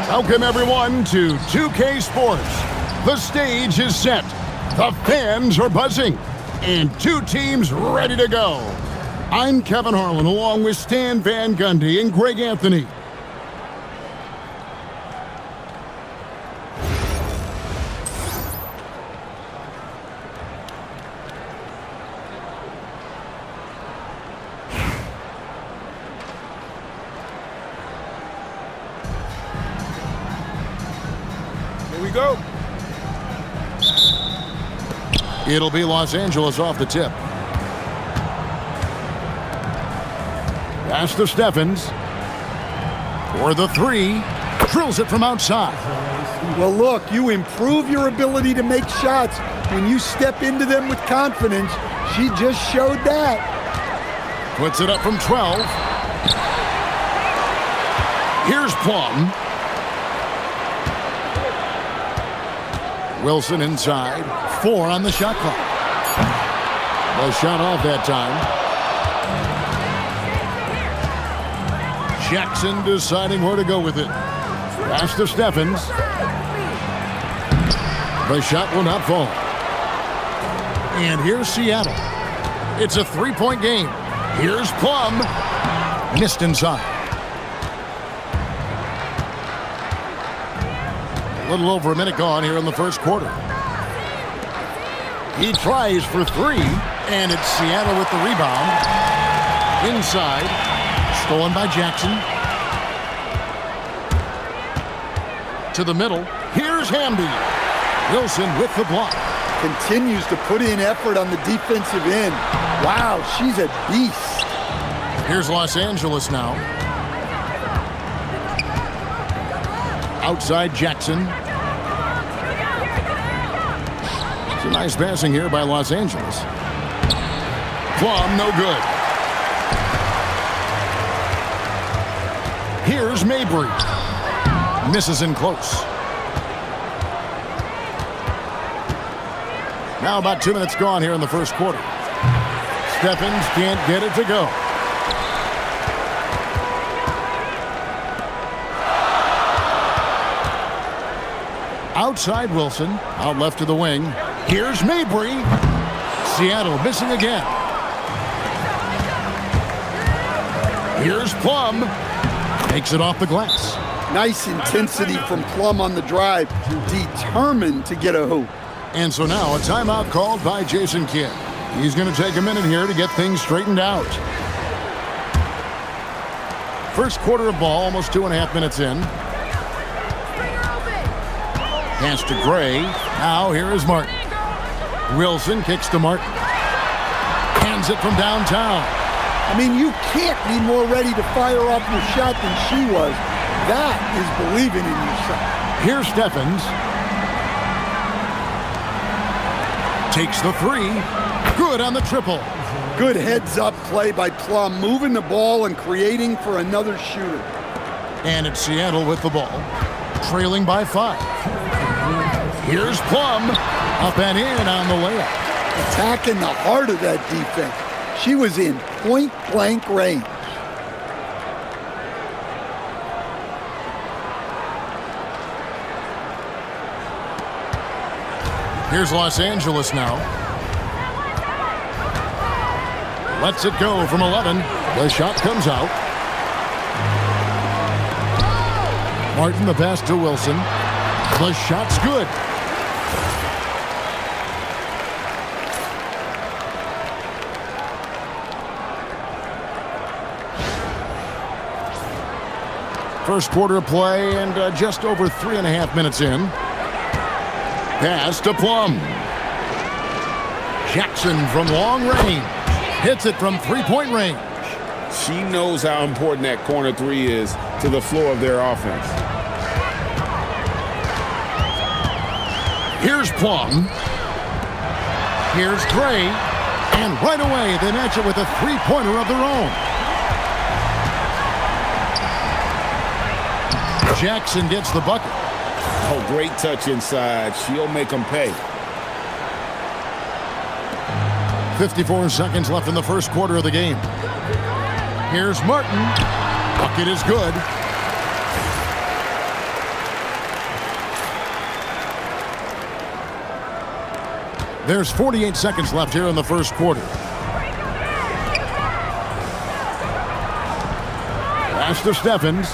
Welcome, everyone, to 2K Sports. The stage is set, the fans are buzzing, and two teams ready to go. I'm Kevin Harlan, along with Stan Van Gundy and Greg Anthony. Go. It'll be Los Angeles off the tip. Pass to Steffens. For the three. Drills it from outside. Well, look, you improve your ability to make shots when you step into them with confidence. She just showed that. Puts it up from 12. Here's Plum. Wilson inside. 4 on the shot clock. The shot off that time. Jackson deciding where to go with it. Pass to Steffens. The shot will not fall. And here's Seattle. It's a three-point game. Here's Plum. Missed inside. A little over a minute gone here in the first quarter. He tries for 3, and it's Seattle with the rebound. Inside, stolen by Jackson. To the middle, here's Hamby. Wilson with the block. Continues to put in effort on the defensive end. Wow, she's a beast. Here's Los Angeles now. Outside Jackson. Some nice passing here by Los Angeles. Plum, no good. Here's Mabry. Misses in close. Now about 2 minutes gone here in the first quarter. Steffens can't get it to go. Outside Wilson, out left to the wing. Here's Mabry. Seattle missing again. Here's Plum. Takes it off the glass. Nice intensity from Plum on the drive. Determined to get a hoop. And so now a timeout called by Jason Kidd. He's going to take a minute here to get things straightened out. First quarter of ball, almost 2.5 minutes in. Pass to Gray. Now here is Martin. Wilson kicks to Martin. Hands it from downtown. I mean, you can't be more ready to fire off your shot than she was. That is believing in yourself. Here's Steffens. Takes the 3. Good on the triple. Good heads-up play by Plum, moving the ball and creating for another shooter. And it's Seattle with the ball, trailing by 5. Here's Plum, up and in on the layup. Attacking the heart of that defense. She was in point-blank range. Here's Los Angeles now. Lets it go from 11. The shot comes out. Martin the pass to Wilson. The shot's good. First quarter play and just over 3.5 minutes in. Pass to Plum. Jackson from long range. Hits it from three-point range. She knows how important that corner 3 is to the floor of their offense. Here's Plum. Here's Gray. And right away, they match it with a three-pointer of their own. Jackson gets the bucket. Oh, great touch inside. She'll make them pay. 54 seconds left in the first quarter of the game. Here's Martin. Bucket is good. There's 48 seconds left here in the first quarter. Pass to Stephens.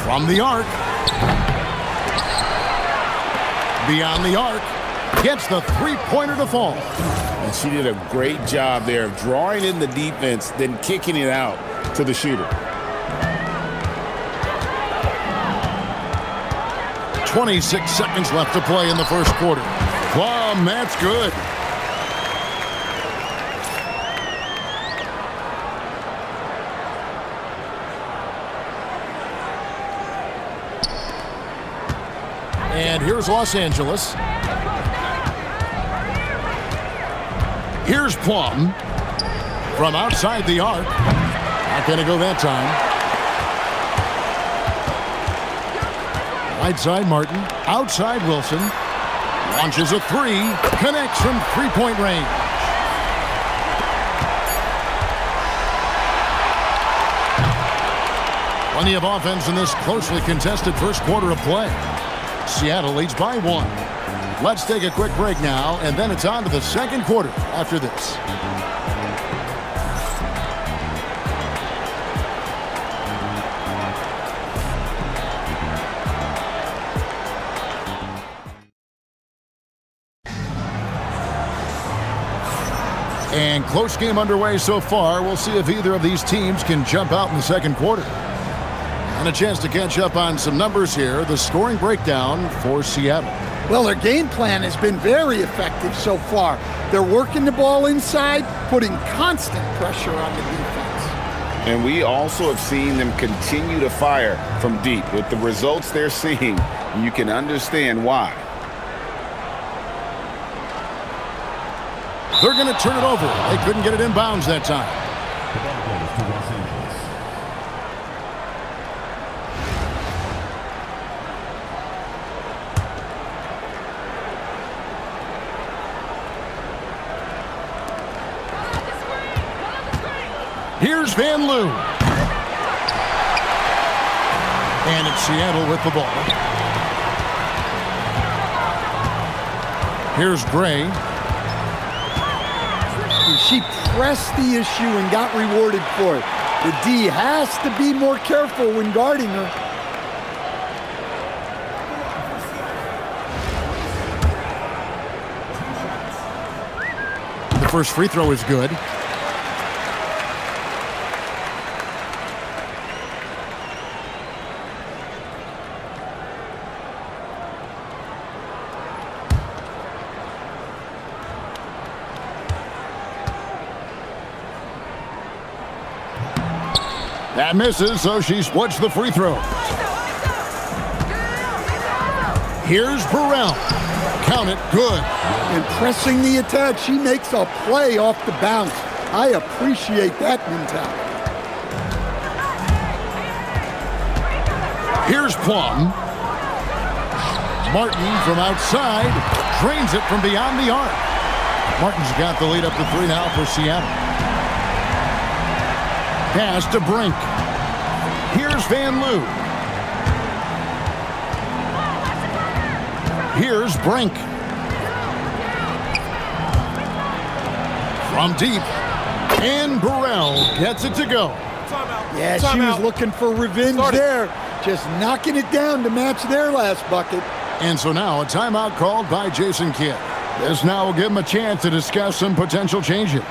From the arc. Beyond the arc. Gets the three-pointer to fall. And she did a great job there of drawing in the defense, then kicking it out to the shooter. 26 seconds left to play in the first quarter. Plum, that's good. And here's Los Angeles. Here's Plum from outside the arc. Not going to go that time. Right side Martin. Outside Wilson. Launches a three. Connects from three-point range. Plenty of offense in this closely contested first quarter of play. Seattle leads by 1. Let's take a quick break now, and then it's on to the second quarter after this. And close game underway so far. We'll see if either of these teams can jump out in the second quarter. And a chance to catch up on some numbers here. The scoring breakdown for Seattle. Well, their game plan has been very effective so far. They're working the ball inside, putting constant pressure on the defense. And we also have seen them continue to fire from deep. With the results they're seeing, you can understand why. They're going to turn it over. They couldn't get it in bounds that time. Here's Van Loo. And it's Seattle with the ball. Here's Gray. She pressed the issue and got rewarded for it. The D has to be more careful when guarding her. The first free throw is good. That misses, so she splits the free throw. Here's Burrell. Count it, good. And pressing the attack, she makes a play off the bounce. I appreciate that mentality. Here's Plum. Martin from outside drains it from beyond the arc. Martin's got the lead up to 3 now for Seattle. Pass to Brink. Here's Van Loo. Here's Brink. From deep. And Burrell gets it to go. Yeah, she was looking for revenge there. Just knocking it down to match their last bucket. And so now a timeout called by Jason Kidd. This now will give him a chance to discuss some potential changes.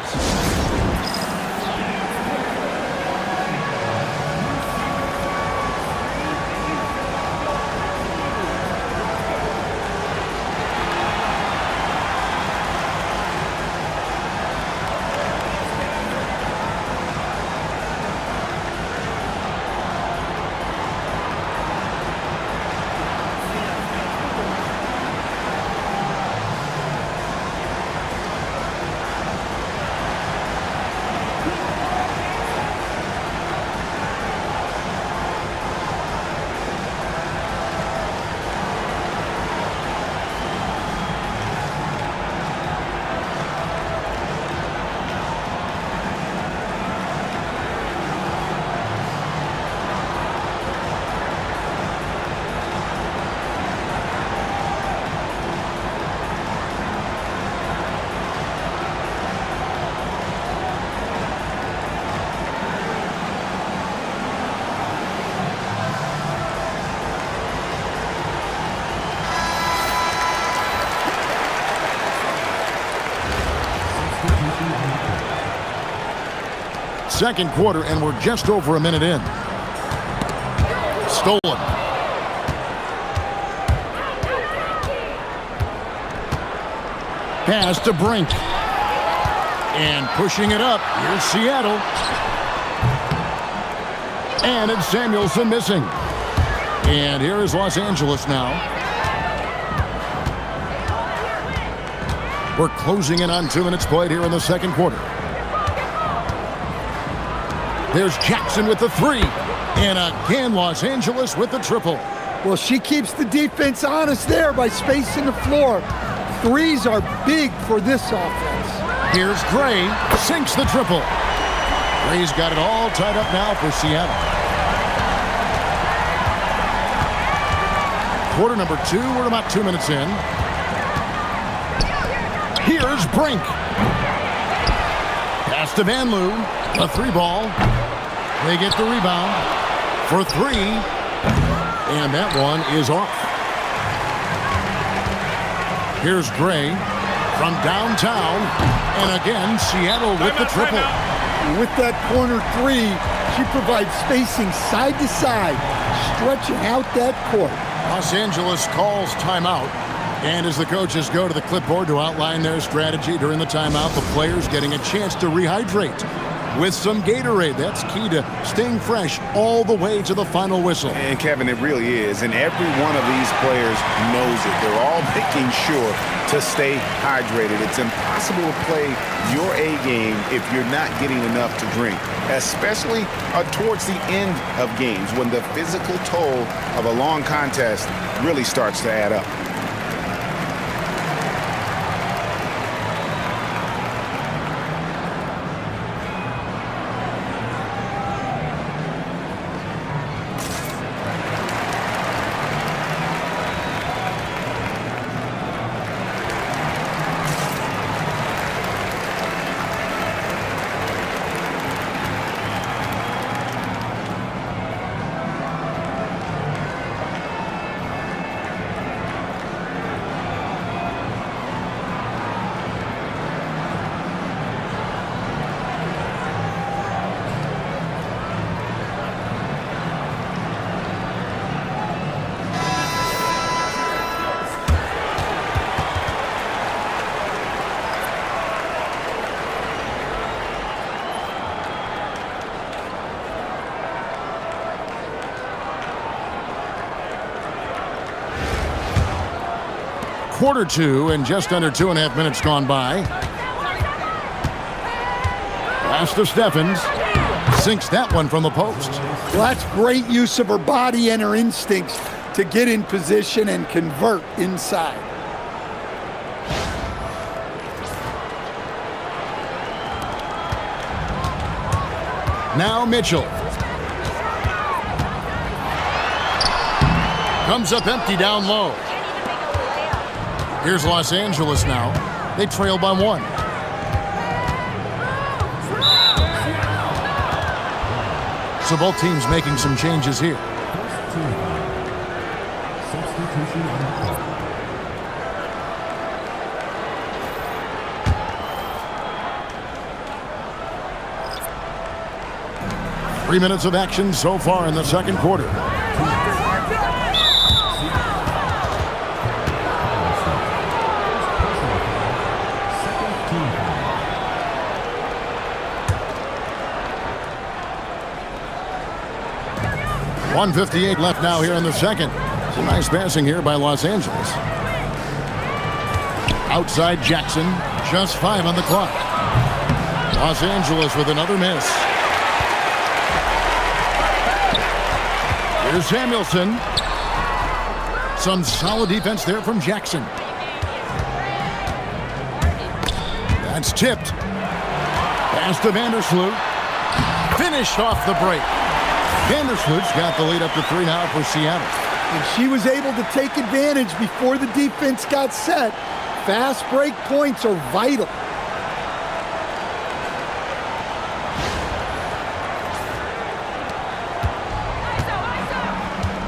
second quarter, and we're just over a minute in. Stolen. Pass to Brink. And pushing it up, here's Seattle. And it's Samuelson missing. And here is Los Angeles now. We're closing in on 2 minutes played here in the second quarter. There's Jackson with the 3. And again, Los Angeles with the triple. Well, she keeps the defense honest there by spacing the floor. Threes are big for this offense. Here's Gray, sinks the triple. Gray's got it all tied up now for Seattle. Quarter number 2, we're about 2 minutes in. Here's Brink. Pass to Van Loo, a 3-ball. They get the rebound for 3, and that one is off. Here's Gray from downtown, and again, Seattle with the triple. With that corner 3, she provides spacing side to side, stretching out that court. Los Angeles calls timeout, and as the coaches go to the clipboard to outline their strategy during the timeout, the players getting a chance to rehydrate with some Gatorade. That's key to staying fresh all the way to the final whistle. And Kevin, it really is. And every one of these players knows it. They're all making sure to stay hydrated. It's impossible to play your A game if you're not getting enough to drink, especially towards the end of games when the physical toll of a long contest really starts to add up. Quarter 2 and just under 2.5 minutes gone by. Pass to Steffens. Sinks that one from the post. Well, that's great use of her body and her instincts to get in position and convert inside. Now Mitchell. Comes up empty down low. Here's Los Angeles now. They trail by 1. So both teams making some changes here. Three minutes of action so far in the second quarter. .158 left now here in the second. Some nice passing here by Los Angeles. Outside Jackson, just 5 on the clock. Los Angeles with another miss. Here's Samuelson. Some solid defense there from Jackson. That's tipped. Pass to Vandersloot. Finished off the break. Vandersloot's got the lead up to 3 now for Seattle. And she was able to take advantage before the defense got set. Fast break points are vital.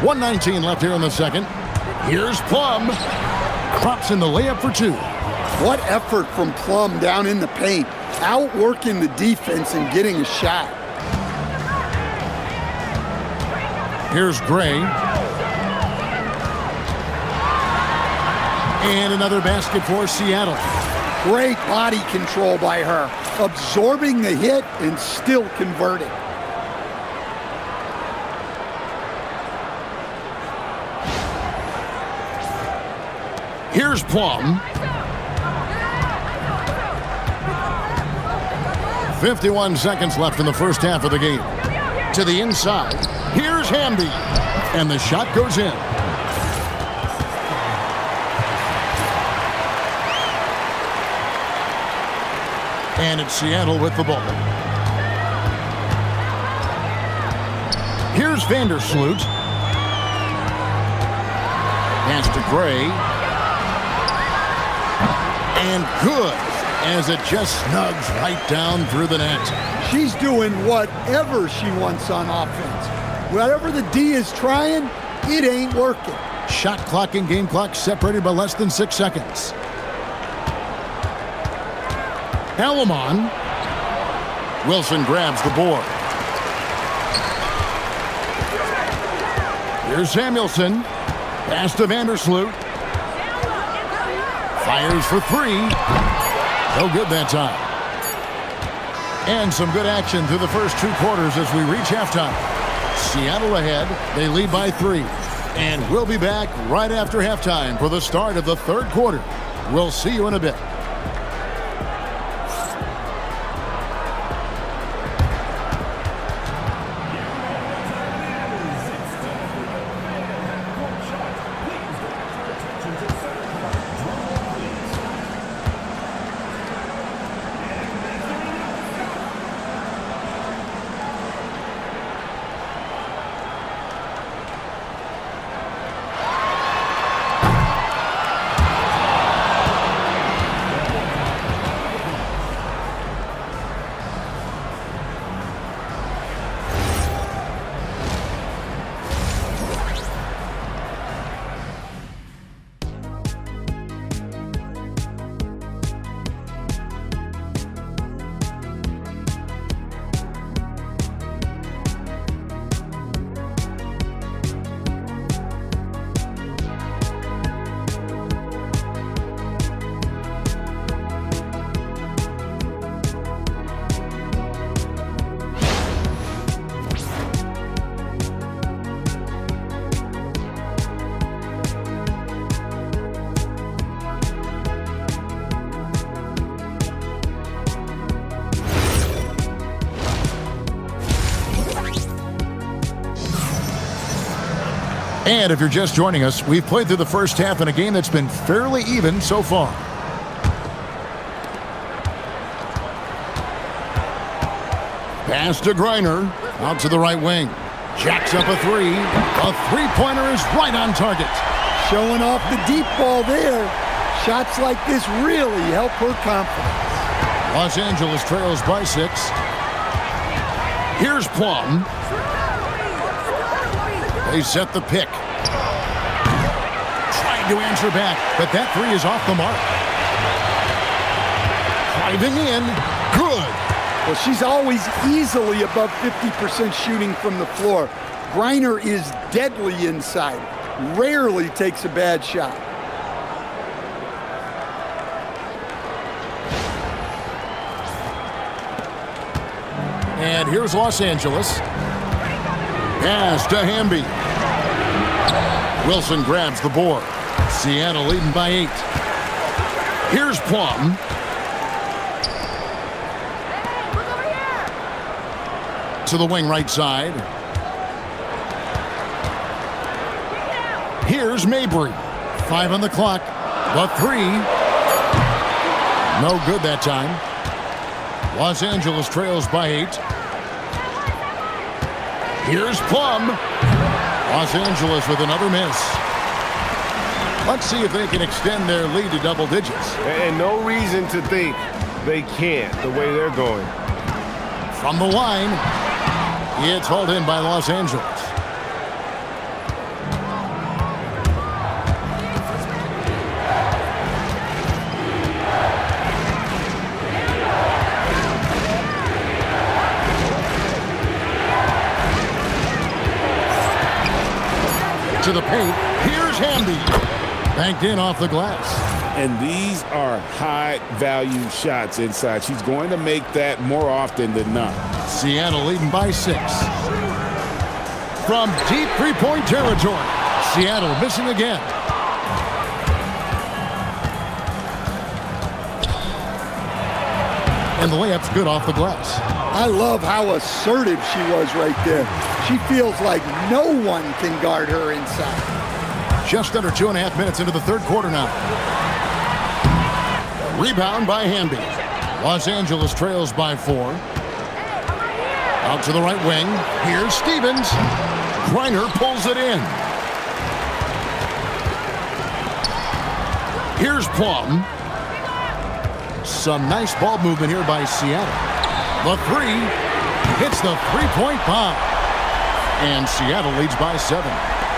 .119 left here in the second. Here's Plum. Drops in the layup for 2. What effort from Plum down in the paint. Outworking the defense and getting a shot. Here's Gray. And another basket for Seattle. Great body control by her, absorbing the hit and still converting. Here's Plum. 51 seconds left in the first half of the game. To the inside. Here's Hamby. And the shot goes in. And it's Seattle with the ball. Here's Vandersloot. Pass to Gray. And good, as it just snugs right down through the net. She's doing whatever she wants on offense. Whatever the D is trying, it ain't working. Shot clock and game clock separated by less than 6 seconds. Alamon. Wilson grabs the board. Here's Samuelson. Pass to Vandersloot. Fires for three. No good that time. And some good action through the first 2 quarters as we reach halftime. Seattle ahead. They lead by 3. And we'll be back right after halftime for the start of the 3rd quarter. We'll see you in a bit. And if you're just joining us, we've played through the first half in a game that's been fairly even so far. Pass to Griner, out to the right wing. Jacks up a three. A three-pointer is right on target. Showing off the deep ball there. Shots like this really help her confidence. Los Angeles trails by 6. Here's Plum. They set the pick. Trying to answer back, but that three is off the mark. Driving in. Good. Well, she's always easily above 50% shooting from the floor. Griner is deadly inside. Rarely takes a bad shot. And here's Los Angeles. Pass to Hamby. Wilson grabs the board. Seattle leading by 8. Here's Plum. To the wing right side. Here's Mabry. 5 on the clock. The three. No good that time. Los Angeles trails by 8. Here's Plum. Los Angeles with another miss. Let's see if they can extend their lead to double digits. And no reason to think they can't the way they're going. From the line, it's hauled in by Los Angeles. To the paint. Here's Hamby. Banked in off the glass. And these are high-value shots inside. She's going to make that more often than not. Seattle leading by 6. From deep three-point territory, Seattle missing again. And the layup's good off the glass. I love how assertive she was right there. She feels like no one can guard her inside. Just under 2.5 minutes into the third quarter now. Rebound by Hamby. Los Angeles trails by 4. Out to the right wing. Here's Stevens. Griner pulls it in. Here's Plum. Some nice ball movement here by Seattle. The 3 hits the three-point bomb. And Seattle leads by 7.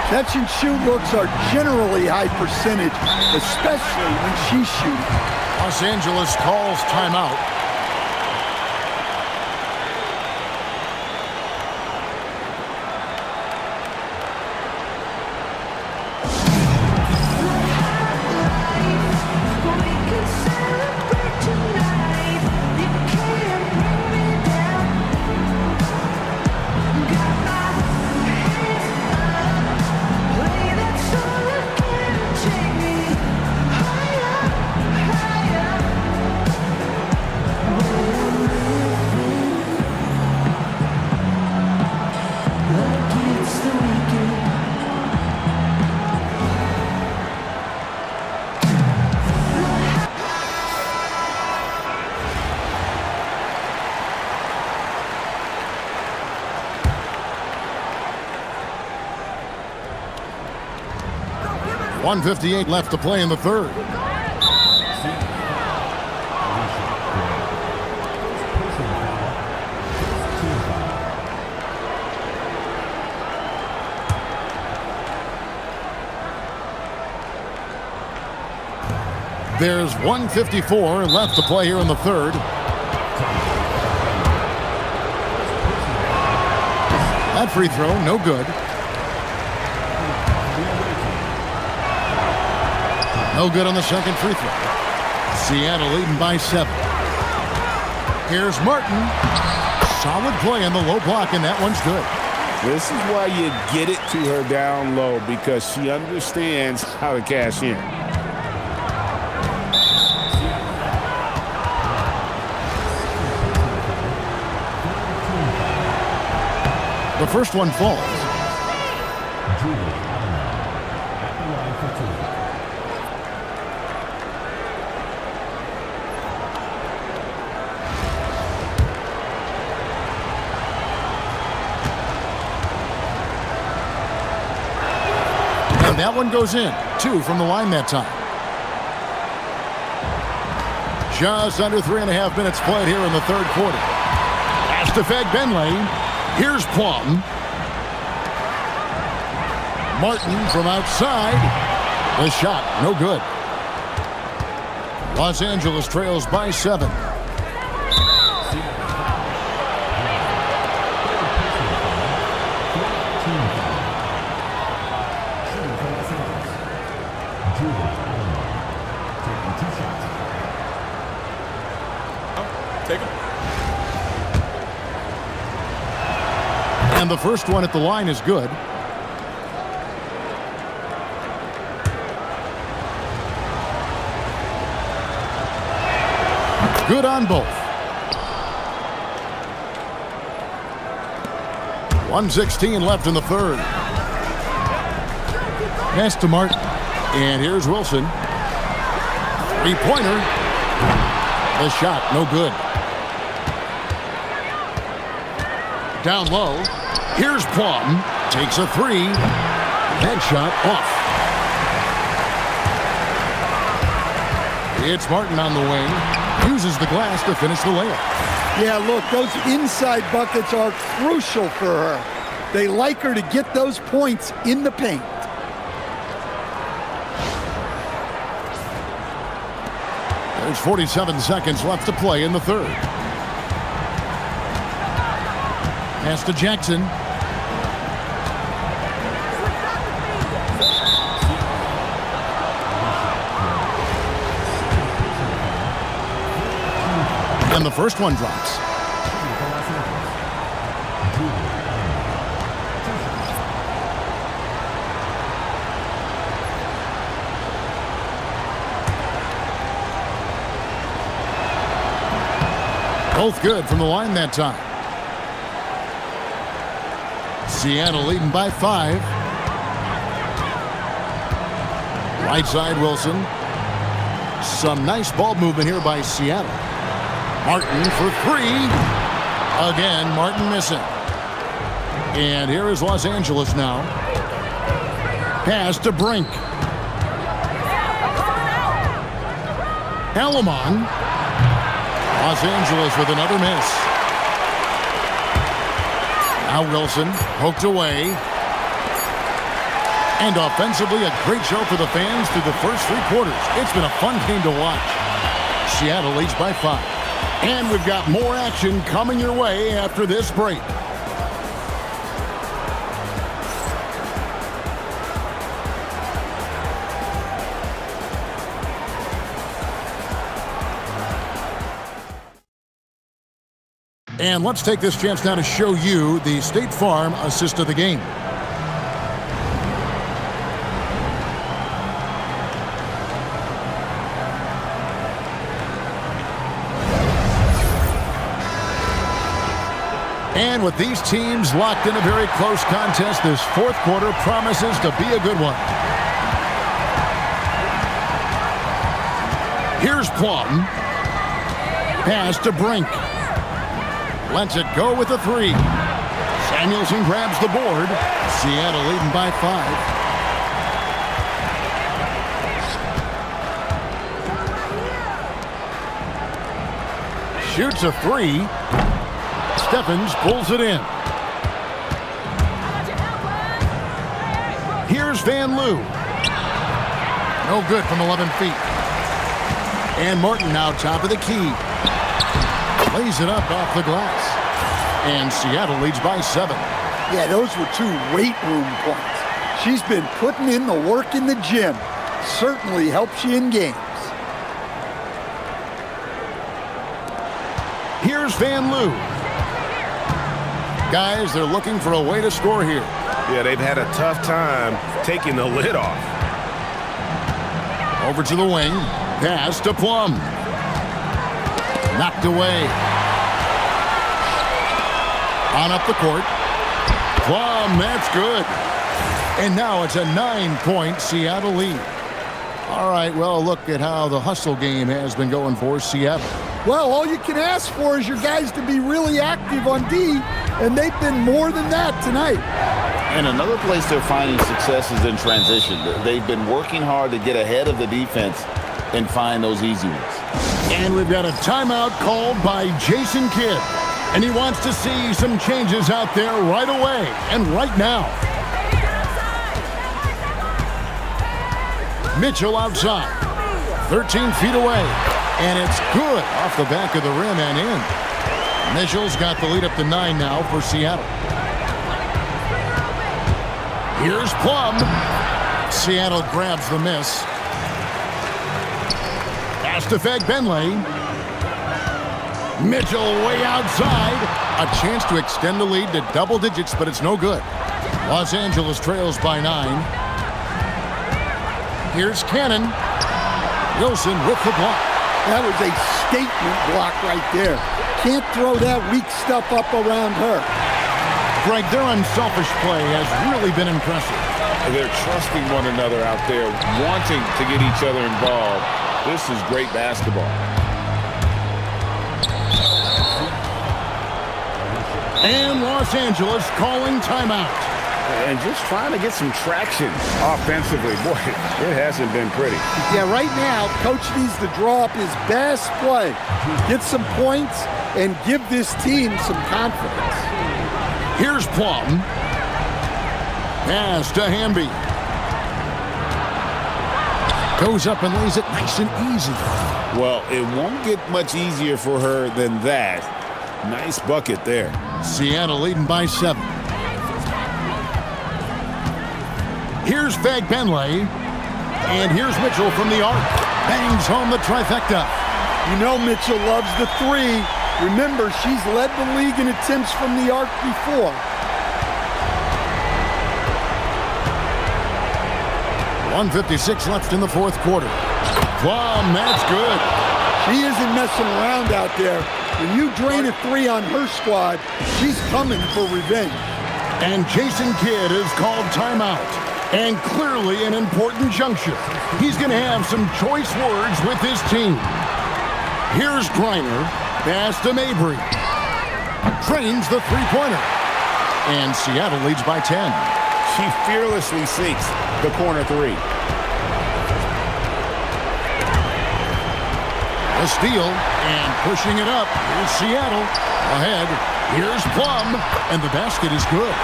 Catch and shoot looks are generally high percentage, especially when she's shooting. Los Angeles calls timeout. .158 left to play in the third. There's 1:54 left to play here in the third. That free throw, no good. No good on the second free throw. Seattle leading by 7. Here's Martin. Solid play in the low block, and that one's good. This is why you get it to her down low, because she understands how to cash in. The first one falls. And that one goes in. 2 from the line that time. Just under 3.5 minutes played here in the third quarter. Pass to Fed Benley. Here's Plum. Martin from outside. The shot, no good. Los Angeles trails by 7. And the first one at the line is good. Good on both. 1:16 left in the third. Pass to Martin. And here's Wilson. Three-pointer. The shot, no good. Down low. Here's Plum. Takes a 3. That shot off. It's Martin on the wing. Uses the glass to finish the layup. Yeah, look, those inside buckets are crucial for her. They like her to get those points in the paint. There's 47 seconds left to play in the third. Pass to Jackson. And the first one drops. Both good from the line that time. Seattle leading by 5. Right side, Wilson. Some nice ball movement here by Seattle. Martin for 3. Again, Martin missing. And here is Los Angeles now. Pass to Brink. Alamon. Los Angeles with another miss. Now Wilson poked away. And offensively, a great show for the fans through the first 3 quarters. It's been a fun game to watch. Seattle leads by 5. And we've got more action coming your way after this break. And let's take this chance now to show you the State Farm assist of the game. And with these teams locked in a very close contest, this 4th quarter promises to be a good one. Here's Plum. Pass to Brink. Lets it go with a 3. Samuelson grabs the board. Seattle leading by 5. Shoots a 3. Stephens pulls it in. Here's Van Loo. No good from 11 feet. And Martin now top of the key. Lays it up off the glass. And Seattle leads by 7. Yeah, those were 2 weight room points. She's been putting in the work in the gym. Certainly helps you in games. Here's Van Loo. Guys, they're looking for a way to score here. Yeah, they've had a tough time taking the lid off. Over to the wing. Pass to Plum. Knocked away. On up the court. Plum, that's good. And now it's a 9-point Seattle lead. All right, well, look at how the hustle game has been going for Seattle. Well, all you can ask for is your guys to be really active on D, and they've been more than that tonight. And another place they're finding success is in transition. They've been working hard to get ahead of the defense and find those easy ones. And we've got a timeout called by Jason Kidd. And he wants to see some changes out there right away and right now. Mitchell outside. 13 feet away. And it's good off the back of the rim and in. Mitchell's got the lead up to 9 now for Seattle. Here's Plum. Seattle grabs the miss. Pass to Fagbenle. Mitchell way outside. A chance to extend the lead to double digits, but it's no good. Los Angeles trails by 9. Here's Cannon. Wilson with the block. That was a statement block right there. Can't throw that weak stuff up around her. Greg, their unselfish play has really been impressive. They're trusting one another out there, wanting to get each other involved. This is great basketball. And Los Angeles calling timeout. And just trying to get some traction offensively. Boy, it hasn't been pretty. Yeah, right now, Coach needs to draw up his best play. Get some points and give this team some confidence. Here's Plum. Pass to Hamby. Goes up and lays it nice and easy. Well, it won't get much easier for her than that. Nice bucket there. Seattle leading by 7. Here's Fagbenle. And here's Mitchell from the arc. Bangs home the trifecta. You know Mitchell loves the three. Remember, she's led the league in attempts from the arc before. 1:56 left in the fourth quarter. Plum, that's good. She isn't messing around out there. When you drain a three on her squad, she's coming for revenge. And Jason Kidd has called timeout. And clearly an important juncture. He's going to have some choice words with his team. Here's Griner. Pass to Mabry. Drains the three-pointer. And Seattle leads by 10. She fearlessly seeks the corner three. A steal and pushing it up. Here's Seattle. Ahead. Here's Plum. And the basket is good.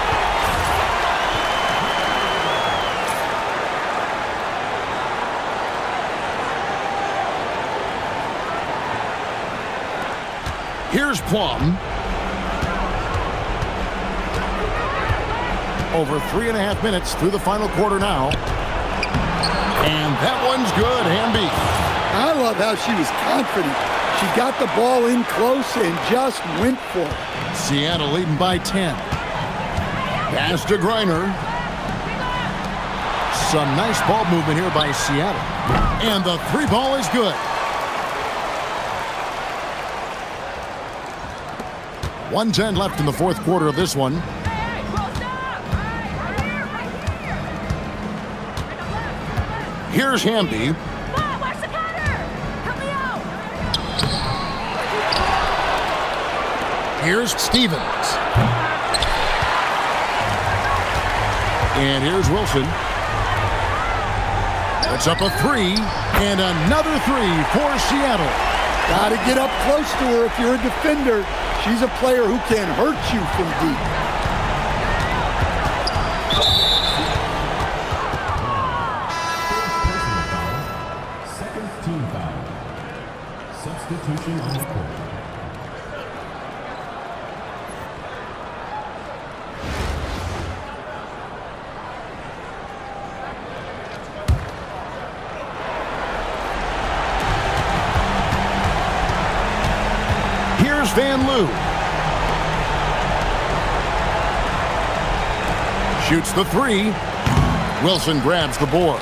Here's Plum. Over 3.5 minutes through the final quarter now. And that one's good, Hamby. I love how she was confident. She got the ball in close and just went for it. Seattle leading by 10. Pass to Griner. Some nice ball movement here by Seattle. And the three ball is good. 1:10 left in the fourth quarter of this one. Here's Hamby. Here's Stevens. And here's Wilson. It's up a three. And another three for Seattle. Got to get up close to her if you're a defender. She's a player who can hurt you from deep. Second team foul. Substitution on the court. Here's Van Loo. Shoots the three. Wilson grabs the board.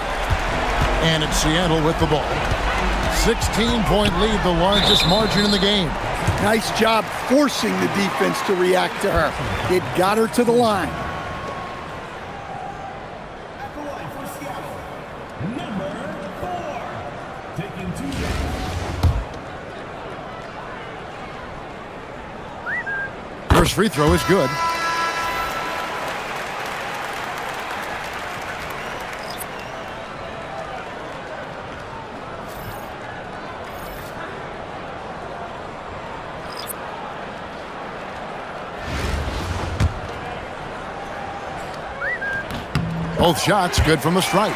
And it's Seattle with the ball. 16-point lead, the largest margin in the game. Nice job forcing the defense to react to her. It got her to the line. At the line for Seattle, number 4. Taking 2 shots. First free throw is good. Both shots good from the stripe.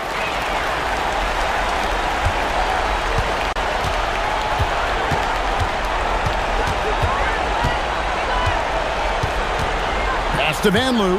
Pass to Van Loo.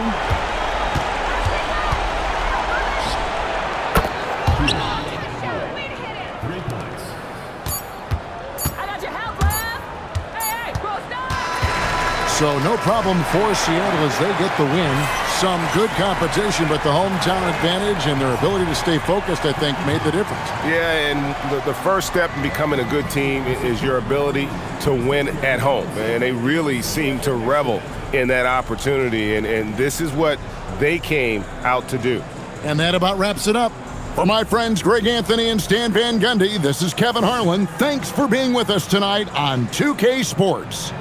So no problem for Seattle as they get the win. Some good competition, but the hometown advantage and their ability to stay focused, I think, made the difference. Yeah, and the first step in becoming a good team is your ability to win at home. And they really seem to revel in that opportunity, and this is what they came out to do. And that about wraps it up. For my friends Greg Anthony and Stan Van Gundy, this is Kevin Harlan. Thanks for being with us tonight on 2K Sports.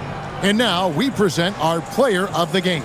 And now we present our player of the game.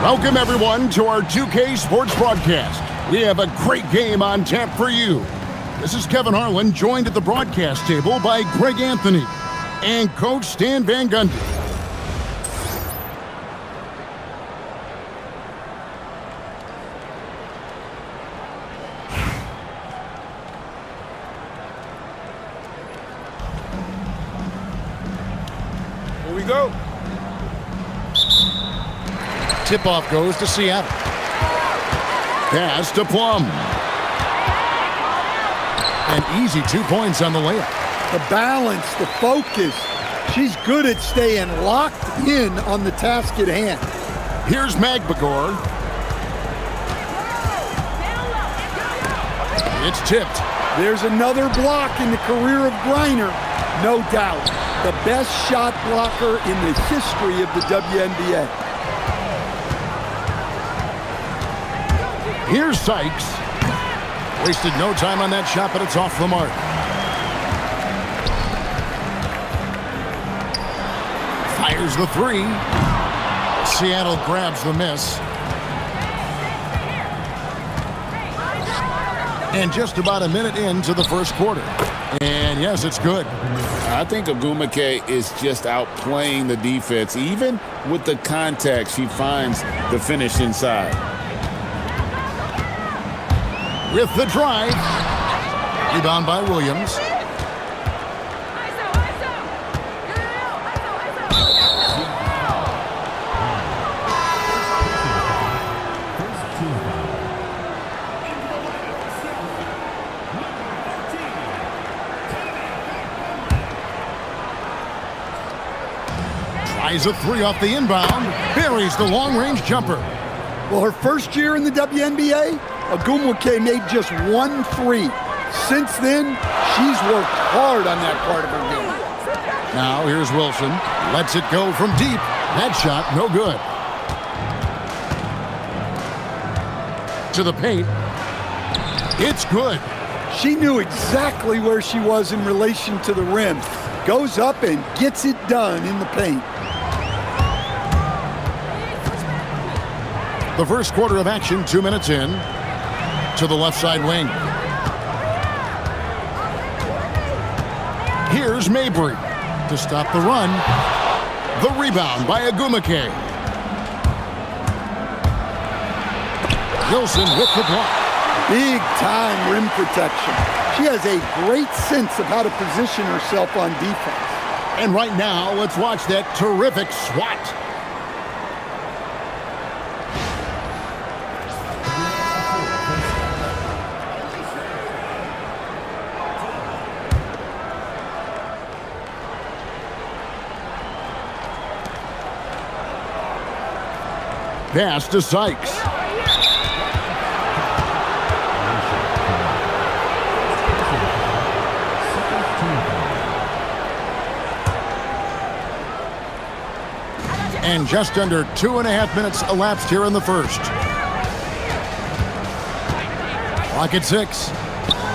Welcome, everyone, to our 2K Sports broadcast. We have a great game on tap for you. This is Kevin Harlan, joined at the broadcast table by Greg Anthony and Coach Stan Van Gundy. Here we go. Tip-off goes to Seattle. Pass to Plum. An easy 2 points on the layup. The balance, the focus. She's good at staying locked in on the task at hand. Here's Magbagor. It's tipped. There's another block in the career of Griner. No doubt, the best shot blocker in the history of the WNBA. Here's Sykes. Wasted no time on that shot, but it's off the mark. Fires the three. Seattle grabs the miss. And just about a minute into the first quarter. And yes, it's good. I think Agumake is just outplaying the defense. Even with the contact, she finds the finish inside. With the drive. Rebound by Williams. Tries a three off the inbound. Buries the long-range jumper. Well, her first year in the WNBA, Agumake made just 1 3. Since then, she's worked hard on that part of her game. Now here's Wilson. Lets it go from deep. That shot, no good. To the paint. It's good. She knew exactly where she was in relation to the rim. Goes up and gets it done in the paint. The first quarter of action, 2 minutes in. To the left side wing. Here's Mabry to stop the run. The rebound by Agumake. Wilson with the block. Big time rim protection. She has a great sense of how to position herself on defense. And right now, let's watch that terrific swat. Pass to Sykes. And just under 2.5 minutes elapsed here in the first. Clock at 6.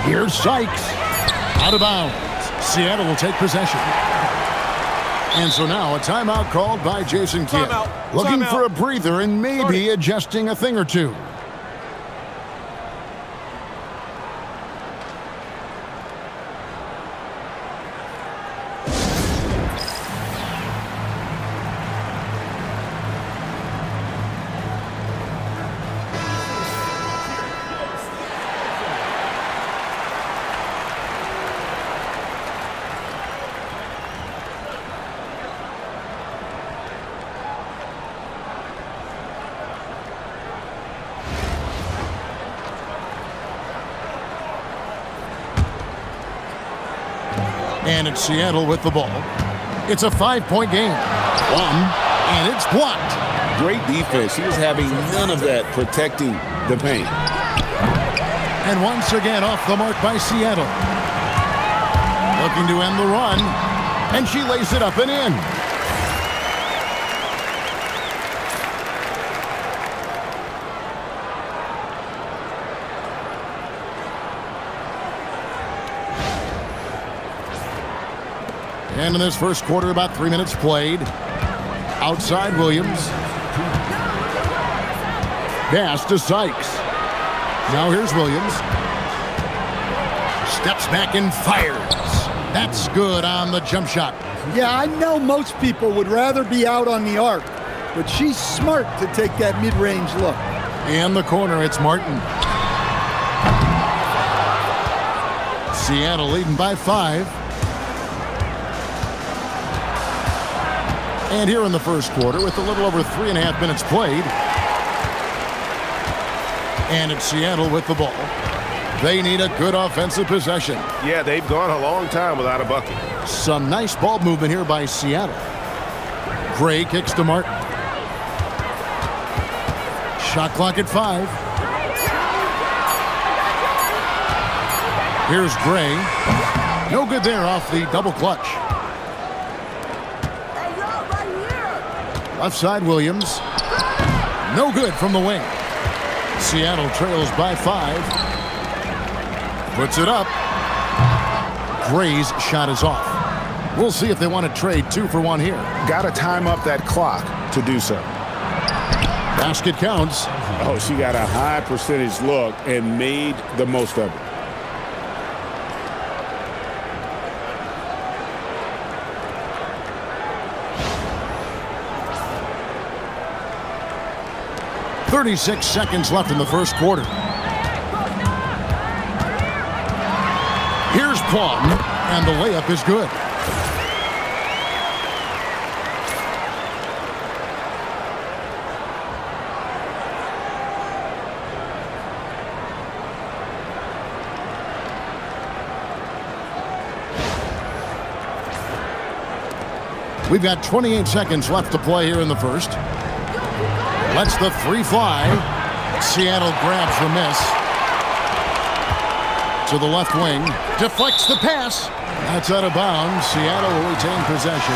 Here's Sykes. Out of bounds. Seattle will take possession. And so now a timeout called by Jason Kidd. Looking for a breather and maybe adjusting a thing or two. And it's Seattle with the ball. It's a 5-point game. And it's blocked. Great defense. She was having none of that protecting the paint. And once again off the mark by Seattle. Looking to end the run. And she lays it up and in. And in this first quarter, about 3 minutes played. Outside Williams. Pass to Sykes. Now here's Williams. Steps back and fires. That's good on the jump shot. Yeah, I know most people would rather be out on the arc, but she's smart to take that mid-range look. In the corner, it's Martin. Seattle leading by 5. And here in the first quarter, with a little over 3.5 minutes played. And it's Seattle with the ball. They need a good offensive possession. Yeah, they've gone a long time without a bucket. Some nice ball movement here by Seattle. Gray kicks to Martin. Shot clock at 5. Here's Gray. No good there off the double clutch. Left side, Williams. No good from the wing. Seattle trails by 5. Puts it up. Gray's shot is off. We'll see if they want to trade 2 for 1 here. Got to time up that clock to do so. Basket counts. Oh, she got a high percentage look and made the most of it. .36 seconds left in the first quarter. Here's Plum, and the layup is good. We've got 28 seconds left to play here in the first. Lets the 3 fly. Seattle grabs the miss. To the left wing. Deflects the pass. That's out of bounds. Seattle will retain possession.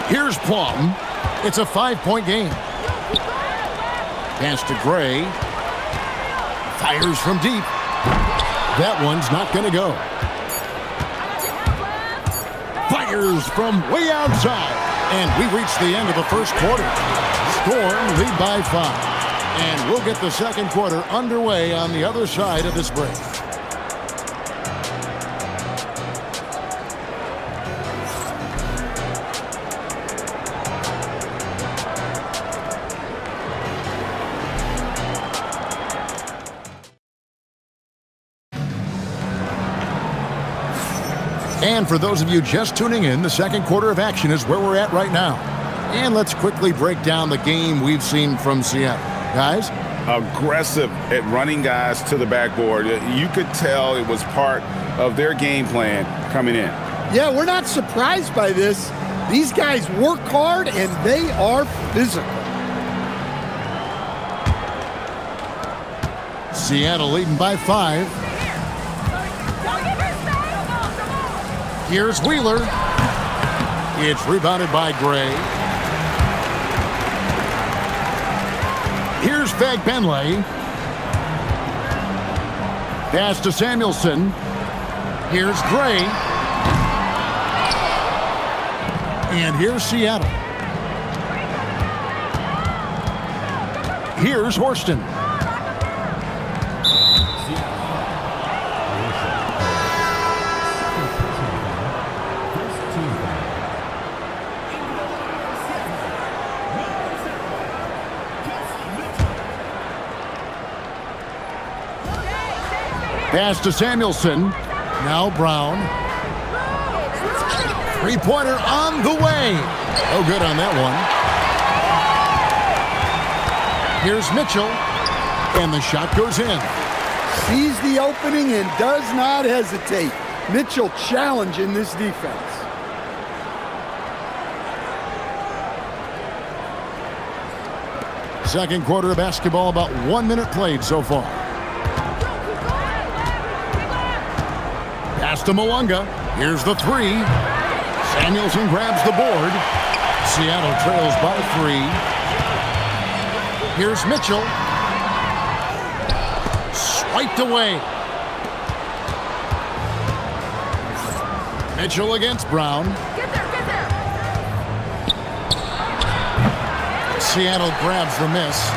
Here's Plum. It's a 5-point game. Pass to Gray. Fires from deep. That one's not going to go. Fires from way outside. And we reach the end of the first quarter. Storm lead by 5. And we'll get the second quarter underway on the other side of this break. And for those of you just tuning in, the second quarter of action is where we're at right now. And let's quickly break down the game we've seen from Seattle. Guys? Aggressive at running guys to the backboard. You could tell it was part of their game plan coming in. Yeah, we're not surprised by this. These guys work hard and they are physical. Seattle leading by 5. Here's Wheeler. It's rebounded by Gray. Here's Fagbenle. Pass to Samuelson. Here's Gray. And here's Seattle. Here's Horston. Pass to Samuelson. Now Brown. Three-pointer on the way. Oh, good on that one. Here's Mitchell. And the shot goes in. Sees the opening and does not hesitate. Mitchell challenging this defense. Second quarter of basketball, about 1 minute played so far. Pass to Mwanga. Here's the 3. Samuelson grabs the board. Seattle trails by 3. Here's Mitchell. Swiped away. Mitchell against Brown. Get there. Seattle grabs the miss.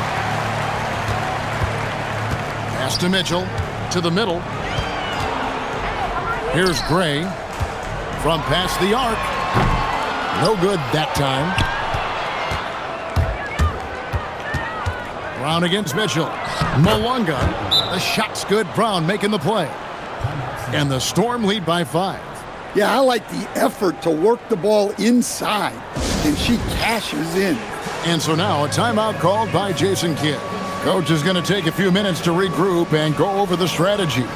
Pass to Mitchell. To the middle. Here's Gray. From past the arc. No good that time. Brown against Mitchell. Malunga. The shot's good. Brown making the play. And the Storm lead by 5. Yeah, I like the effort to work the ball inside, and she cashes in. And so now a timeout called by Jason Kidd. Coach is going to take a few minutes to regroup and go over the strategy.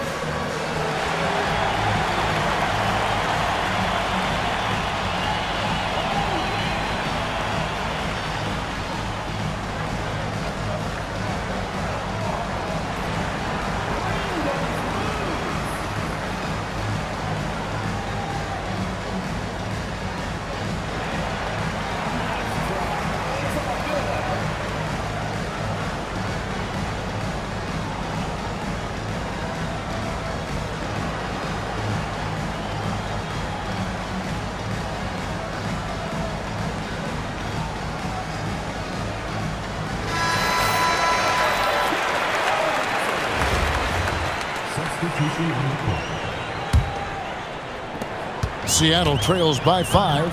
Seattle trails by 5.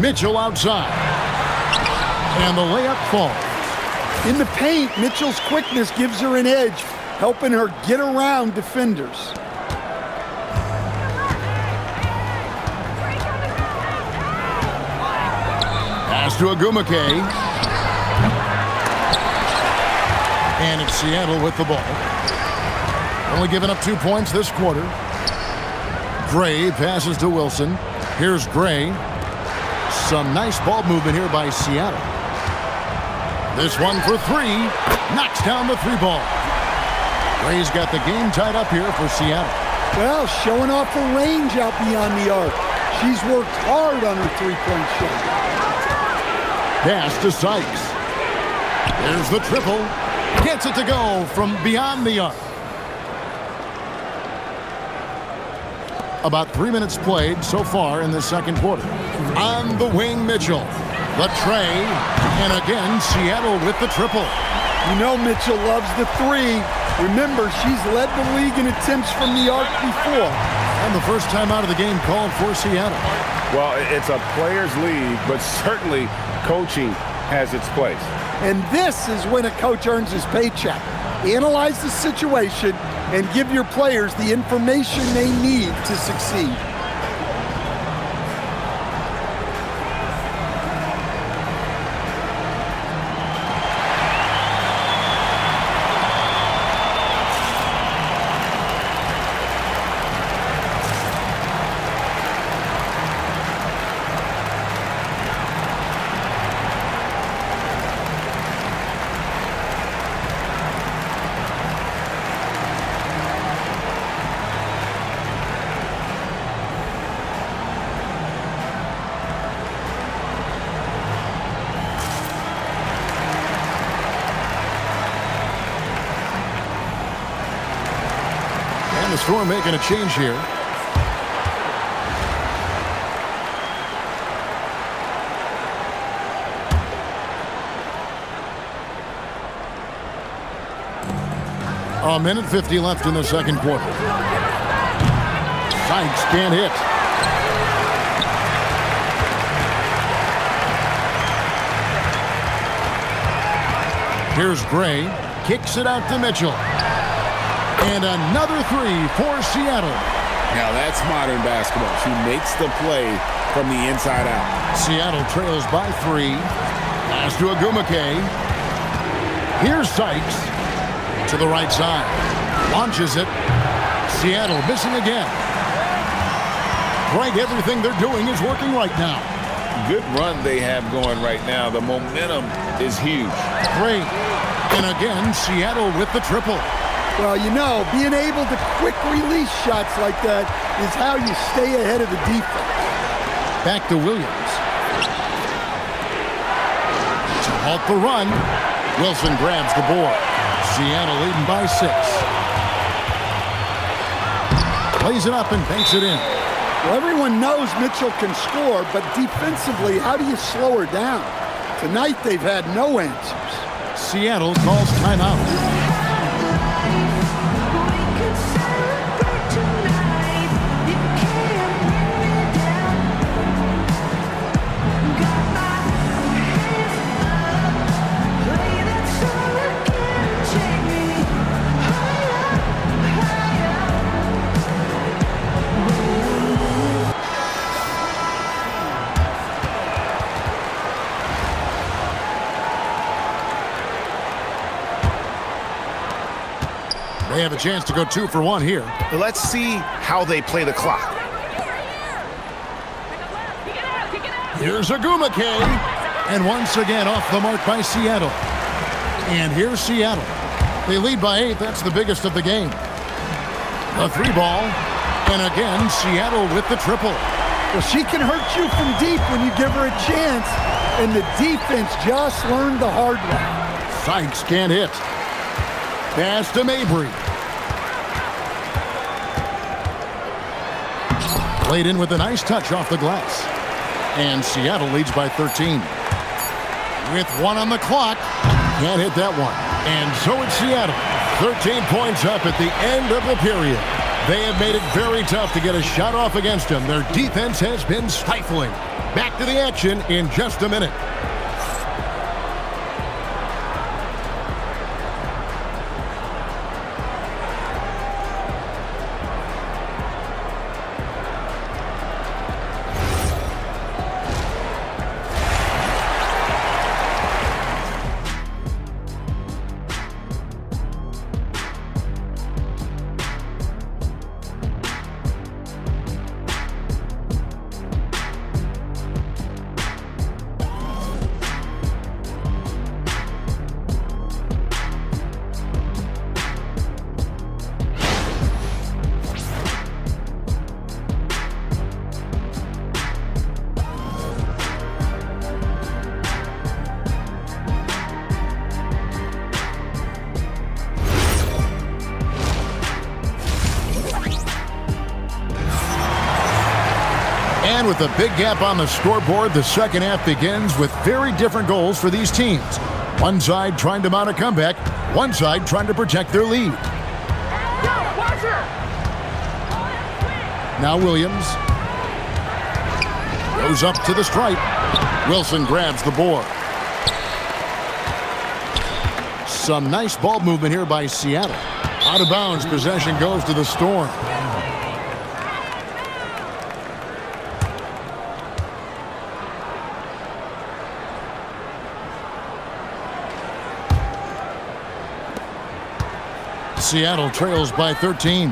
Mitchell outside. And the layup falls. In the paint, Mitchell's quickness gives her an edge, helping her get around defenders. Pass to Agumake. And it's Seattle with the ball. Only giving up 2 points this quarter. Gray passes to Wilson. Here's Gray. Some nice ball movement here by Seattle. This one for 3. Knocks down the 3 ball. Gray's got the game tied up here for Seattle. Well, showing off her range out beyond the arc. She's worked hard on her three-point shot. Pass to Sykes. There's the triple. Gets it to go from beyond the arc. About 3 minutes played so far in the second quarter. On the wing, Mitchell. The tray. And again, Seattle with the triple. You know Mitchell loves the 3. Remember, she's led the league in attempts from the arc before. And the first time out of the game called for Seattle. Well, it's a players' league, but certainly coaching has its place. And this is when a coach earns his paycheck. Analyze the situation and give your players the information they need to succeed. The Storm making a change here. A minute 50 left in the second quarter. Sykes can't hit. Here's Gray. Kicks it out to Mitchell. And another 3 for Seattle. Now that's modern basketball. She makes the play from the inside out. Seattle trails by 3. Pass to Agumake. Here's Sykes to the right side. Launches it. Seattle missing again. Right, everything they're doing is working right now. Good run they have going right now. The momentum is huge. Great. And again, Seattle with the triple. Well, you know, being able to quick release shots like that is how you stay ahead of the defense. Back to Williams. To halt the run. Wilson grabs the board. Seattle leading by 6. Plays it up and banks it in. Well, everyone knows Mitchell can score, but defensively, how do you slow her down? Tonight, they've had no answers. Seattle calls timeout. They have a chance to go 2 for 1 here. Let's see how they play the clock. Here's Agumake. And once again off the mark by Seattle. And here's Seattle. They lead by 8. That's the biggest of the game. The 3 ball. And again, Seattle with the triple. Well, she can hurt you from deep when you give her a chance. And the defense just learned the hard way. Sykes can't hit. Pass to Mabry. Played in with a nice touch off the glass. And Seattle leads by 13. With 1 on the clock. Can't hit that one. And so it's Seattle. 13 points up at the end of the period. They have made it very tough to get a shot off against them. Their defense has been stifling. Back to the action in just a minute. And with a big gap on the scoreboard, the second half begins with very different goals for these teams. One side trying to mount a comeback, one side trying to protect their lead. Now Williams goes up to the stripe. Wilson grabs the board. Some nice ball movement here by Seattle. Out of bounds, possession goes to the Storm. Seattle trails by 13.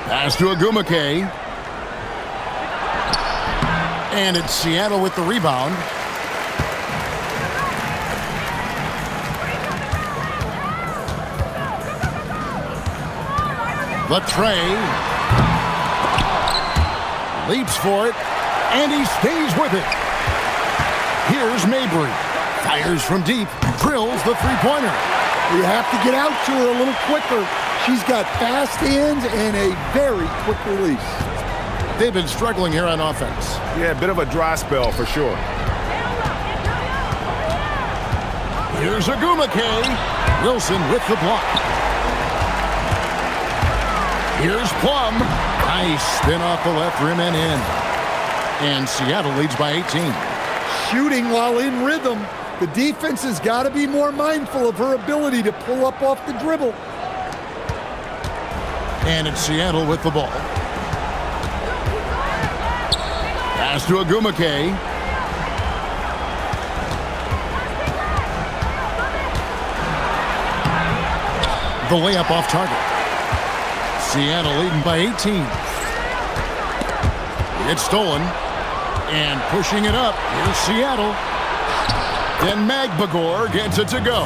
Pass to Agumake. And it's Seattle with the rebound. Latray leaps for it, and he stays with it. Here's Mabry. Fires from deep, drills the three-pointer. You have to get out to her a little quicker. She's got fast hands and a very quick release. They've been struggling here on offense. Yeah, a bit of a dry spell for sure. Here's Agumake. Wilson with the block. Here's Plum. Nice spin off the left rim and in. And Seattle leads by 18. Shooting while in rhythm. The defense has got to be more mindful of her ability to pull up off the dribble. And it's Seattle with the ball. Pass to Agumake. The layup off target. Seattle leading by 18. It's stolen. And pushing it up. Here's Seattle. Then Magbagor gets it to go.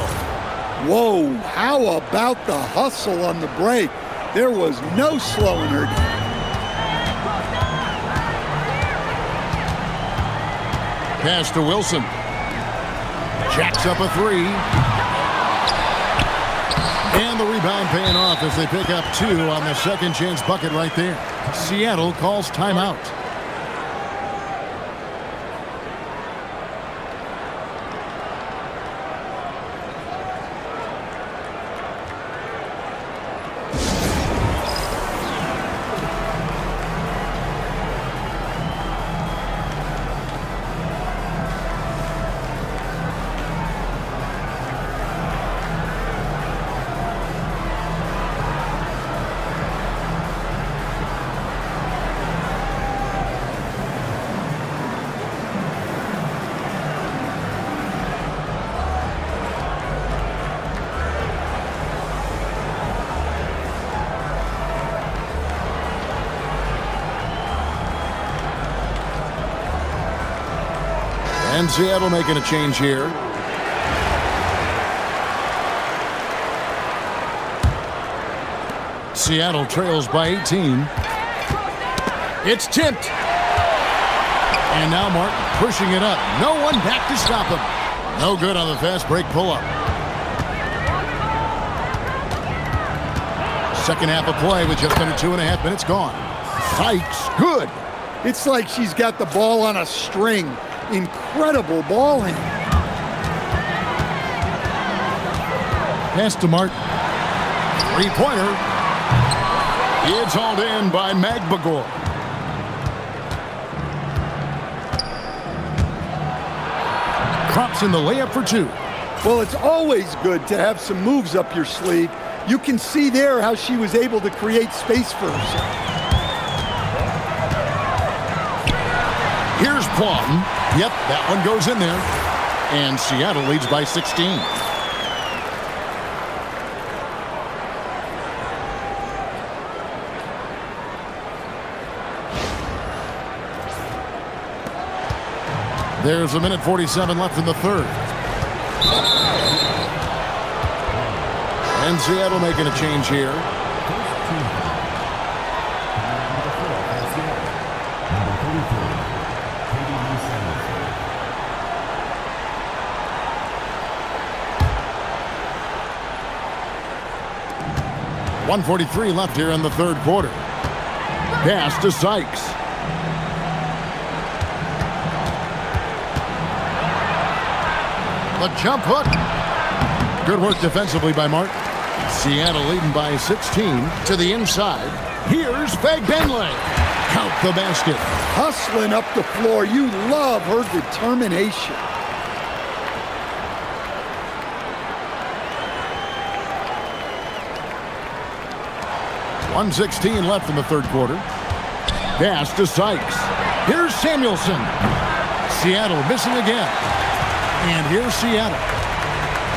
Whoa, how about the hustle on the break? There was no slowing her down. Pass to Wilson. Jacks up a three. And the rebound paying off as they pick up 2 on the second chance bucket right there. Seattle calls timeout. And Seattle making a change here. Seattle trails by 18. It's tipped. And now Martin pushing it up. No one back to stop him. No good on the fast break pull-up. Second half of play with just under 2.5 minutes gone. Sykes, good. It's like she's got the ball on a string. Incredible ball handling. Pass to Martin. Three-pointer. It's hauled in by Magbagor. Crops in the layup for 2. Well, it's always good to have some moves up your sleeve. You can see there how she was able to create space for herself. Here's Plum. Yep, that one goes in there. And Seattle leads by 16. There's a minute 47 left in the third. And Seattle making a change here. .143 left here in the third quarter. Pass to Sykes. The jump hook. Good work defensively by Martin. Seattle leading by 16 to the inside. Here's Fagbenle. Count the basket. Hustling up the floor. You love her determination. .116 left in the third quarter. Pass to Sykes. Here's Samuelson. Seattle missing again. And here's Seattle.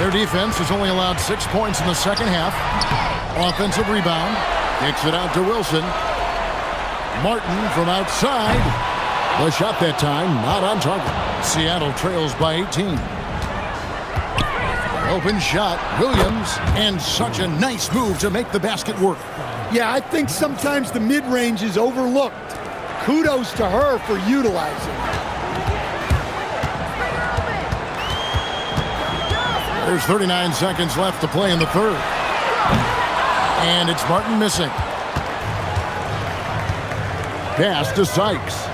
Their defense has only allowed 6 points in the second half. Offensive rebound. Kicks it out to Wilson. Martin from outside. The shot that time not on target. Seattle trails by 18. Open shot. Williams. And such a nice move to make the basket work. Yeah, I think sometimes the mid-range is overlooked. Kudos to her for utilizing it. There's 39 seconds left to play in the third. And it's Martin missing. Pass to Sykes.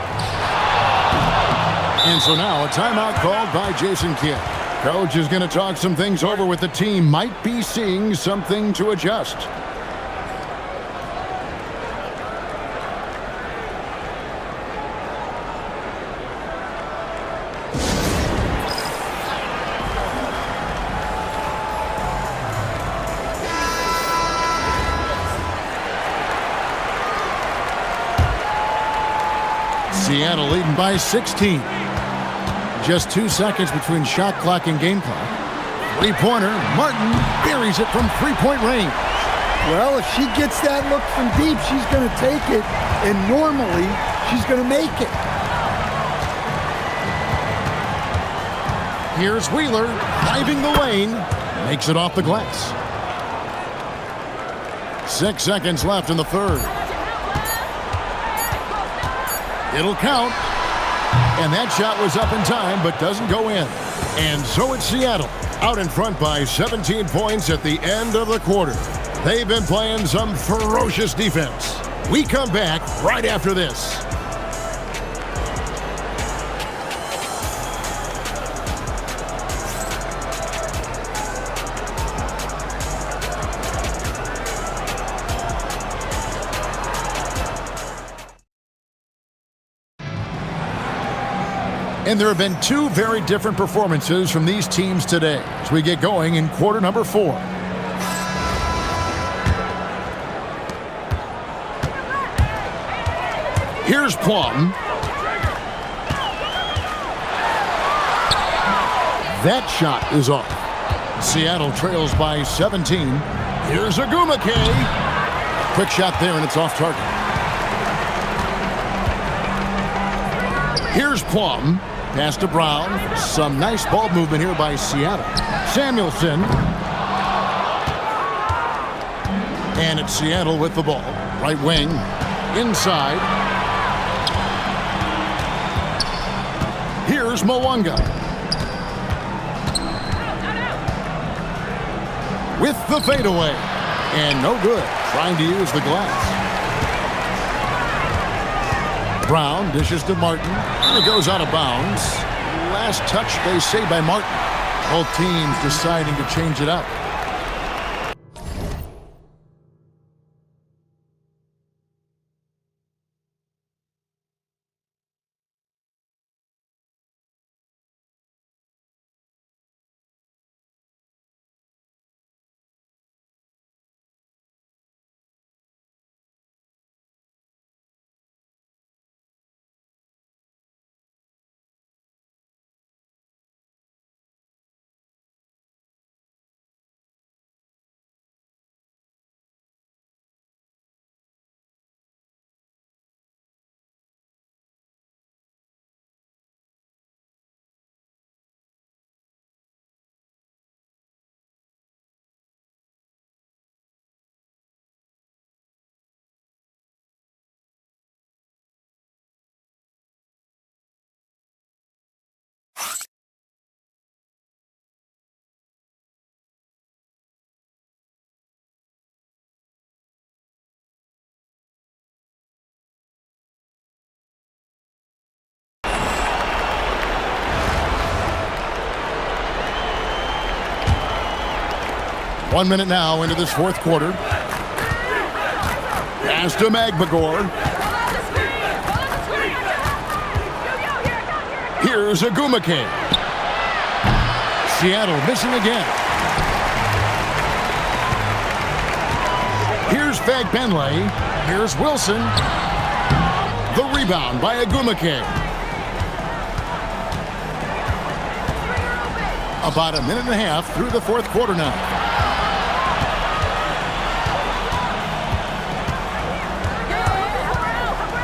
And so now a timeout called by Jason Kidd. Coach is going to talk some things over with the team. Might be seeing something to adjust. Seattle leading by 16. Just 2 seconds between shot clock and game clock. Three-pointer. Martin buries it from three-point range. Well, if she gets that look from deep, she's going to take it. And normally, she's going to make it. Here's Wheeler driving the lane. Makes it off the glass. 6 seconds left in the third. It'll count. And that shot was up in time, but doesn't go in. And so it's Seattle Out in front by 17 points at the end of the quarter. They've been playing some ferocious defense. We come back right after this. And there have been two very different performances from these teams today as we get going in quarter number 4. Here's Plum. That shot is off. Seattle trails by 17. Here's Agumake. Quick shot there, and it's off target. Here's Plum. Pass to Brown. Some nice ball movement here by Seattle. Samuelson. And it's Seattle with the ball. Right wing. Inside. Here's Mwanga. With the fadeaway. And no good. Trying to use the glass. Brown dishes to Martin. And it goes out of bounds. Last touch, they say, by Martin. Both teams deciding to change it up. One minute now into this fourth quarter. Pass to Magbagor. Here's Agumake. Seattle missing again. Here's Fagbenle. Here's Wilson. The rebound by Agumake. About a minute and a half through the fourth quarter now.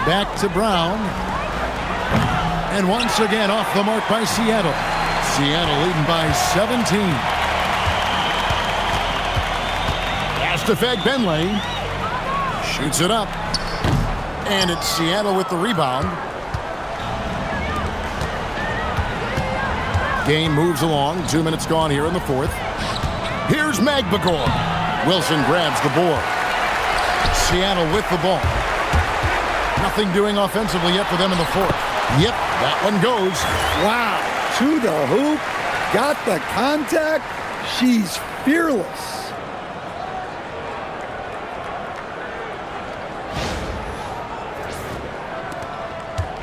Back to Brown. And once again off the mark by Seattle. Seattle leading by 17. Pass to Fagbenle. Shoots it up. And it's Seattle with the rebound. Game moves along. 2 minutes gone here in the fourth. Here's Magbagor. Wilson grabs the board. Seattle with the ball. Nothing doing offensively yet for them in the fourth. Yep, that one goes. Wow, to the hoop, got the contact. She's fearless.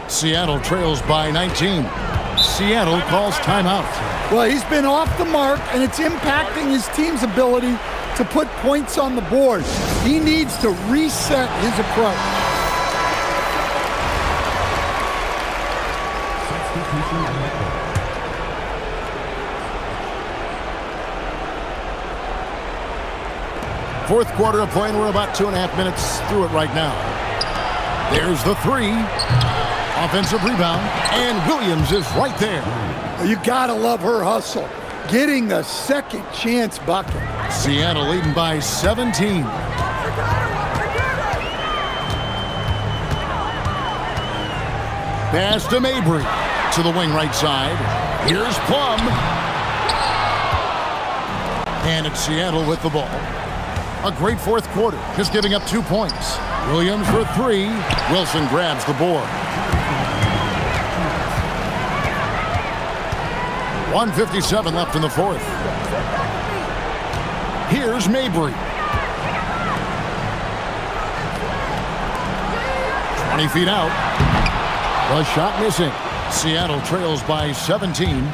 Seattle trails by 19. Seattle calls timeout. Well, he's been off the mark, and it's impacting his team's ability to put points on the board. He needs to reset his approach. Fourth quarter of play, and we're about 2.5 minutes through it right now. There's the three. Offensive rebound, and Williams is right there. You gotta love her hustle. Getting the second chance bucket. Seattle leading by 17. Pass to Mabry to the wing right side. Here's Plum. And it's Seattle with the ball. A great fourth quarter, just giving up 2 points. Williams for 3. Wilson grabs the board. 1:57 left in the fourth. Here's Mabry. 20 feet out. The shot missing. Seattle trails by 17.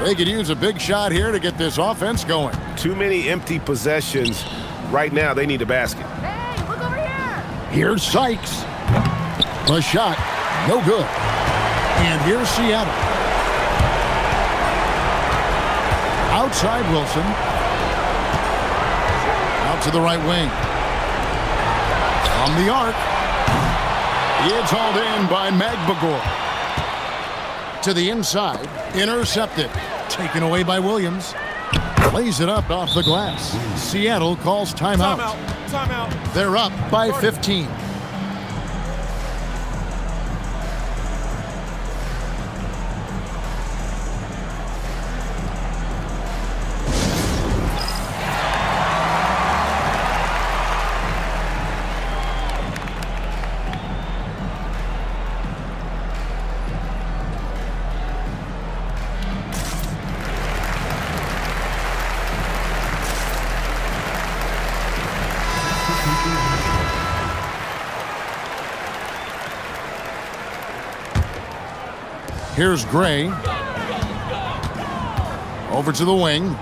They could use a big shot here to get this offense going. Too many empty possessions. Right now, they need a basket. Hey, look over here! Here's Sykes. The shot, no good. And here's Seattle. Outside Wilson. Out to the right wing. From the arc. It's hauled in by Magbagor. To the inside. Intercepted. Taken away by Williams. Lays it up off the glass. Seattle calls timeout. Timeout. They're up by 15. Here's Gray. Over to the wing.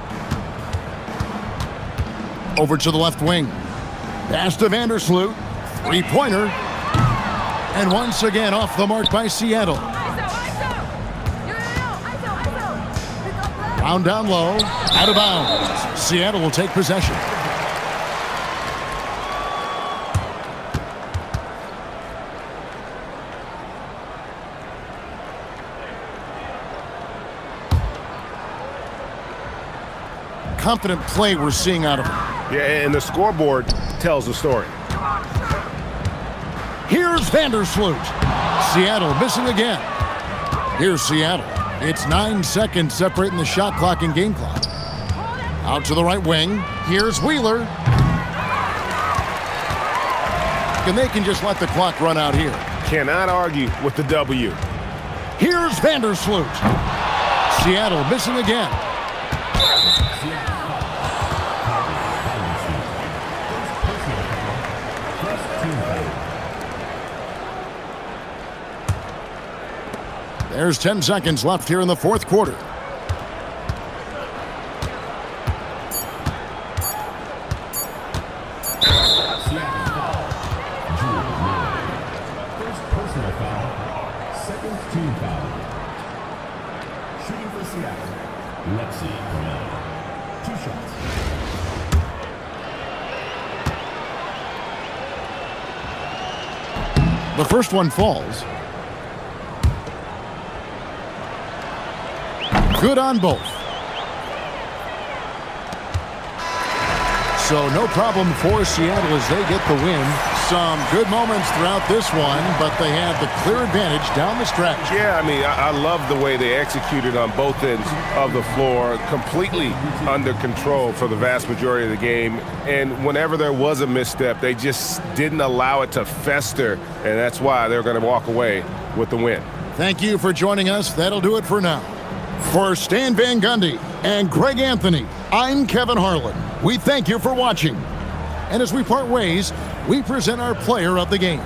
Over to the left wing. Pass to Vandersloot. Three-pointer. And once again off the mark by Seattle. Round down low. Out of bounds. Seattle will take possession. Confident play we're seeing out of him. Yeah, and the scoreboard tells the story. Here's Vandersloot. Seattle missing again. Here's Seattle. It's 9 seconds separating the shot clock and game clock. Out to the right wing. Here's Wheeler. And they can just let the clock run out here. Cannot argue with the W. Here's Vandersloot. Seattle missing again. There's 10 seconds left here in the fourth quarter. First personal foul. Second team foul. Shooting for Seattle. Lexi Cornell. 2 shots. The first one falls. Good on both. So no problem for Seattle as they get the win. Some good moments throughout this one, but they have the clear advantage down the stretch. Yeah, I mean, I love the way they executed on both ends of the floor, completely under control for the vast majority of the game. And whenever there was a misstep, they just didn't allow it to fester, and that's why they're going to walk away with the win. Thank you for joining us. That'll do it for now. For Stan Van Gundy and Greg Anthony, I'm Kevin Harlan. We thank you for watching. And as we part ways, we present our player of the game.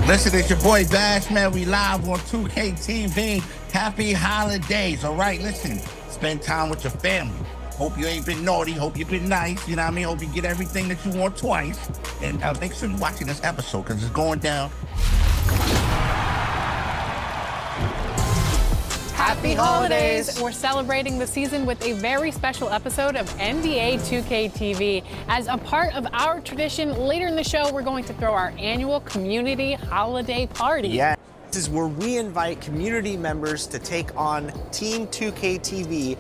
Listen, it's your boy Bash, man. We live on 2K TV. Happy holidays, all right? Listen, spend time with your family. Hope you ain't been naughty. Hope you've been nice. You know what I mean? Hope you get everything that you want twice. And thanks for watching this episode, because it's going down. Happy holidays! We're celebrating the season with a very special episode of NBA 2K TV. As a part of our tradition, later in the show, we're going to throw our annual community holiday party. Yeah, this is where we invite community members to take on Team 2K TV.